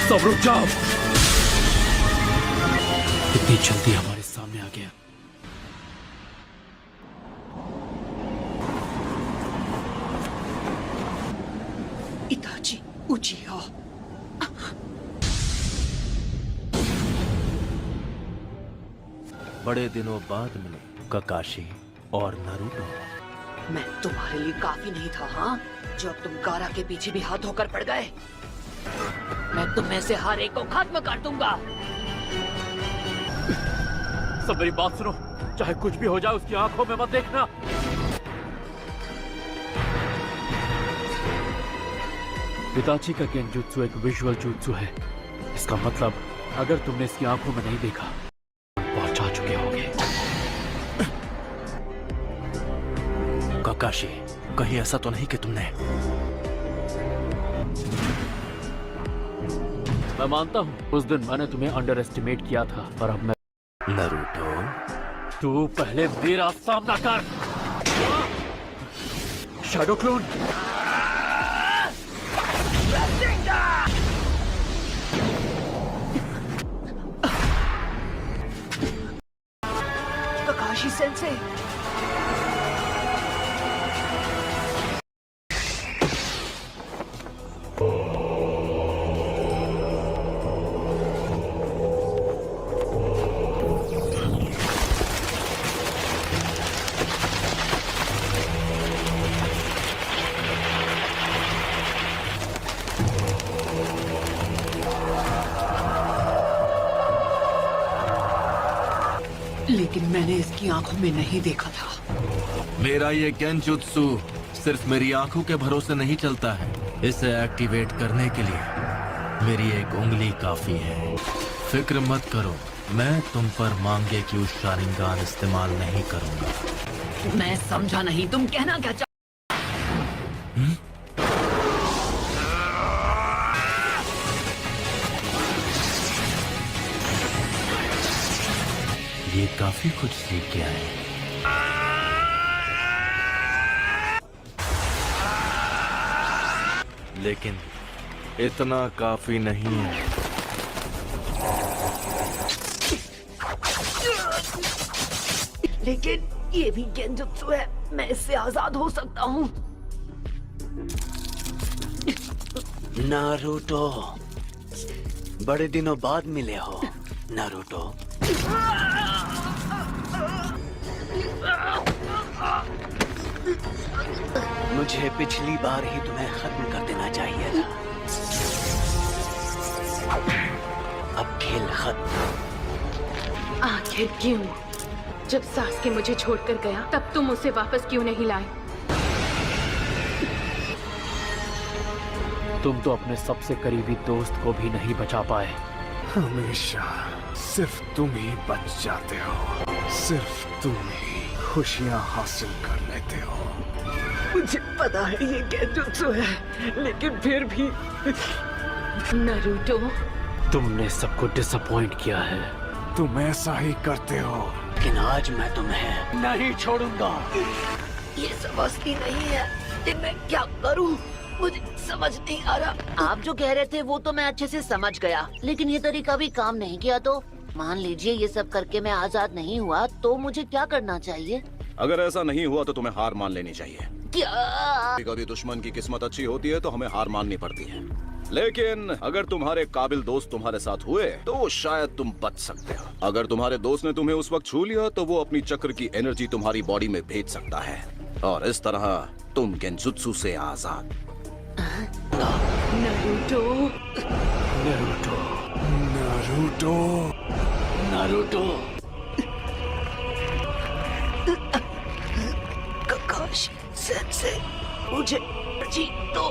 सब रुक जाओ। इतनी जल्दी हमारे सामने आ गया। इताची उचिया। बड़े दिनों बाद मिले काकाशी और नारुतो। मैं तुम्हारे लिए काफी नहीं था, हाँ? जब तुम गारा के पीछे भी हाथ धोकर पड़ गए। मैं तुम्हें से हर एक को खत्म कर दूंगा। सब मेरी बात सुनो, चाहे कुछ भी हो जाए उसकी आंखों में मत देखना। हिताची का गेंजुत्सु एक विजुअल जुत्सु है। इसका मतलब अगर तुमने इसकी आंखों में नहीं देखा, पहुंचा चुके होगे। काकाशी, कहीं ऐसा तो नहीं कि तुमने? मैं मानता हूँ उस दिन मैंने तुम्हें अंडर एस्टिमेट किया था, पर अब मैं। नारुतो, तू पहले मेरा सामना कर। Shadow clone. Kakashi sensei. लेकिन मैंने इसकी आंखों में नहीं देखा था। मेरा ये गेंजुत्सु सिर्फ मेरी आंखों के भरोसे नहीं चलता है। इसे एक्टिवेट करने के लिए मेरी एक उंगली काफी है। फिक्र मत करो, मैं तुम पर मांगे की उस शारिंगान इस्तेमाल नहीं करूंगा। मैं समझा नहीं, तुम कहना क्या चाह। ये काफी कुछ सीख गया है। लेकिन इतना काफी नहीं है। लेकिन ये भी गेंजुत्सु है, मैं इससे आजाद हो सकता हूँ। नारुतो, बड़े दिनों बाद मिले हो नारुतो। मुझे पिछली बार ही तुम्हें खत्म कर देना चाहिए था। अब खेल खत्म। आखिर क्यों? जब सासके मुझे छोड़कर गया तब तुम उसे वापस क्यों नहीं लाए? तुम तो अपने सबसे करीबी दोस्त को भी नहीं बचा पाए। हमेशा सिर्फ तुम ही बच जाते हो, सिर्फ तुम ही खुशियां हासिल कर लेते हो। मुझे पता है ये गेंजुत्सु है, लेकिन फिर भी। नारुतो, तुमने सबको डिसअपॉइंट किया है। तुम ऐसा ही करते हो। लेकिन आज मैं तुम्हें नहीं छोड़ूंगा। ये समझती नहीं है कि मैं क्या करूं। मुझे समझ नहीं आ रहा। आप जो कह रहे थे वो तो मैं अच्छे से समझ गया, लेकिन ये तरीका भी काम नहीं किया तो मान लीजिए ये सब करके मैं आजाद नहीं हुआ तो मुझे क्या करना चाहिए? अगर ऐसा नहीं हुआ तो तुम्हें हार मान लेनी चाहिए। क्या? कभी दुश्मन की किस्मत अच्छी होती है तो हमें हार माननी पड़ती है, लेकिन अगर तुम्हारे काबिल दोस्त तुम्हारे साथ हुए तो शायद तुम बच सकते हो। अगर तुम्हारे दोस्त ने तुम्हें उस वक्त छू लिया तो वो अपनी चक्र की एनर्जी तुम्हारी बॉडी में भेज सकता है और इस तरह तुम गेंजुत्सु से आजाद। Naruto, Naruto, Naruto, Naruto. Kakashi sensei, मुझे जीत दो।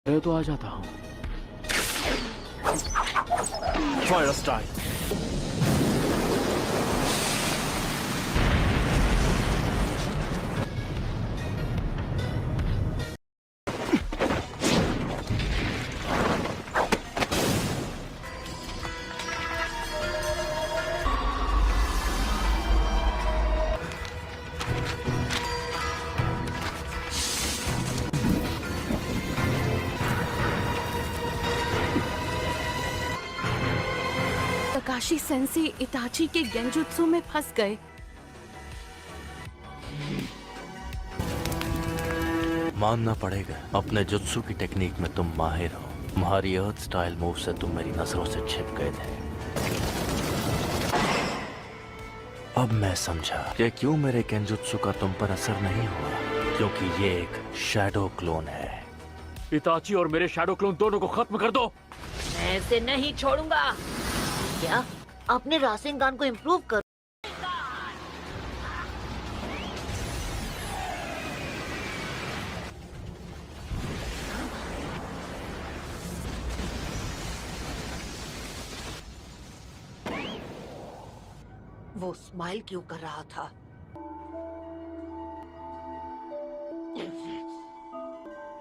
मैं तो आ जाता हूँ। Fire strike. हिताशी सेंसे इताची के गेंजुत्सु में फंस गए। मानना पड़ेगा, अपने जुत्सु की टेक्निक में तुम माहिर हो। तुम्हारी अर्थ स्टाइल मूव से तुम मेरी नजरों से छिप गए थे। अब मैं समझा कि क्यों मेरे केंजुत्सु का तुम पर असर नहीं हुआ, क्योंकि ये एक शैडो क्लोन है। इताची और मेरे शैडो क्लोन दोनों को खत्म कर दो। मैं इसे नहीं छोड़ूंगा। क्या अपने रासेंगान को इम्प्रूव कर? वो स्माइल क्यों कर रहा था?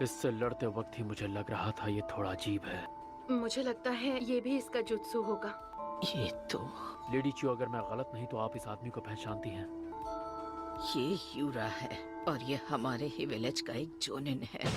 इससे लड़ते वक्त ही मुझे लग रहा था ये थोड़ा अजीब है। मुझे लगता है ये भी इसका जुत्सु होगा। ये तो लेडी चियो, अगर मैं गलत नहीं तो आप इस आदमी को पहचानती हैं। ये यूरा है और ये हमारे ही विलेज का एक जोनिन है।